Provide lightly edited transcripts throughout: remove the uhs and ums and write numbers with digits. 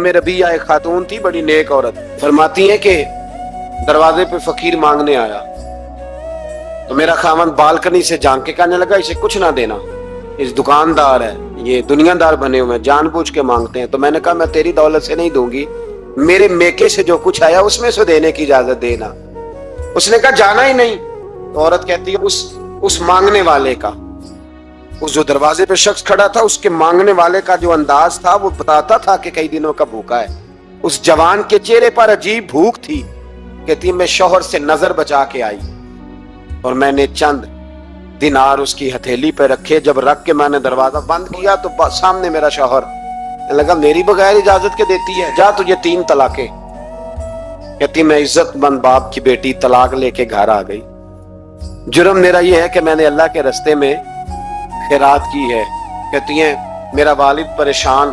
रबिया एक खातून थी, बड़ी नेक औरत, फरमाती है कि दरवाजे पे फकीर मांगने आया तो मेरा खामन बालकनी से झांक के कहने लगा इसे कुछ ना देना, इस दुकानदार है, ये दुनियादार बने हुए हैं, जानबूझ के मांगते हैं। तो मैंने कहा मैं तेरी दौलत से नहीं दूंगी, मेरे मेके से जो कुछ आया उसमें से देने की इजाजत देना। उसने कहा जाना ही नहीं। तो औरत कहती है उस मांगने वाले का, उस जो दरवाजे पे शख्स खड़ा था, उसके मांगने वाले का जो अंदाज था वो बताता था कि कई दिनों का भूखा है। उस जवान के चेहरे पर अजीब भूख थी। कहती मैं शौहर से नजर बचा के आई और मैंने चंद दिनार उसकी हथेली पे रखे। जब रख के मैंने दरवाजा बंद किया तो सामने मेरा शौहर। लगा मेरी बगैर इजाजत के देती है, जा तुझे 3 तलाके। कहती मैं इज्जतमंद बाप की बेटी तलाक लेके घर आ गई। जुर्म मेरा ये है कि मैंने अल्लाह के रास्ते में खैरात की है। कहती हैं मेरा वालिद परेशान,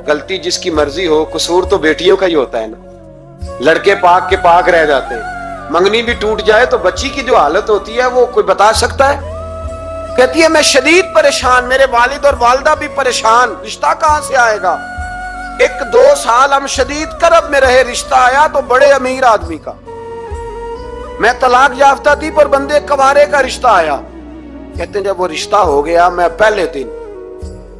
गलती जिसकी मर्जी हो, कसूर तो बेटियों का ही होता है ना। लड़के पाक के पाक रह जाते हैं, मंगनी भी टूट जाए तो बच्ची की जो हालत होती है वो कोई बता सकता है। कहती है मैं शदीद परेशान, मेरे वालिद और वालदा भी परेशान, रिश्ता कहां से आएगा। 1-2 साल हम शदीद करब में रहे, रिश्ता आया तो बड़े अमीर आदमी का। मैं तलाक याफ्ता थी पर बंदे कवारे का रिश्ता आया। कहते हैं जब वो रिश्ता हो गया, मैं पहले दिन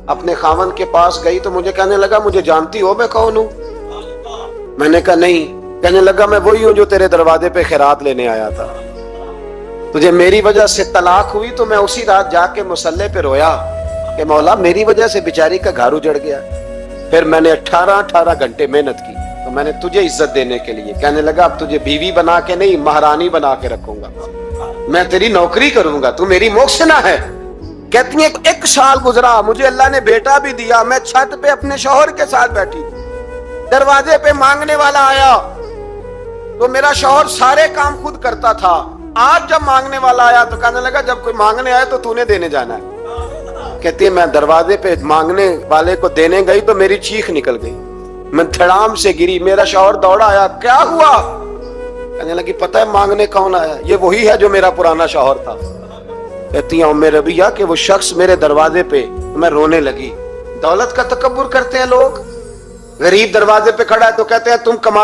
अपने खामन के पास गई तो मुझे कहने लगा मुझे जानती हो मैं कौन हूं। मैंने कहा नहीं। कहने लगा मैं वही हूं जो तेरे दरवाजे पे खैरात लेने आया था। तुझे मेरी वजह से तलाक हुई तो मैं उसी रात जाके मुसल्ले पे रोया कि मौला मेरी वजह से बेचारी का घर उजड़ गया। फिर मैंने 18 घंटे मेहनत की तो मैंने तुझे इज्जत देने के लिए। कहने लगा अब तुझे बीवी बना के नहीं महारानी बना के रखूंगा, मैं तेरी नौकरी करूंगा, तू मेरी मोहसिना है। कहती है 1 साल गुजरा, मुझे अल्लाह ने बेटा भी दिया। मैं छत पे अपने शौहर के साथ बैठी, दरवाजे पे मांगने वाला आया तो मेरा शौहर सारे काम खुद करता था। आज जब मांगने वाला आया तो कहने लगा जब कोई मांगने आया तो तूने देने जाना है। कहती है मैं दरवाजे पे मांगने वाले को देने गई तो मेरी चीख निकल गई, मैं धड़ाम से गिरी। मेरा शौहर दौड़ा आया, क्या हुआ। कहने लगी पता है मांगने कौन आया, ये वही है जो मेरा पुराना शौहर था। कहती है उम्मे रबिया कि वो शख्स मेरे दरवाजे पे, तो मैं रोने लगी। दौलत का तकब्बुर करते हैं लोग। गरीब दरवाजे पे खड़ा है तो कहते हैं तुम कमा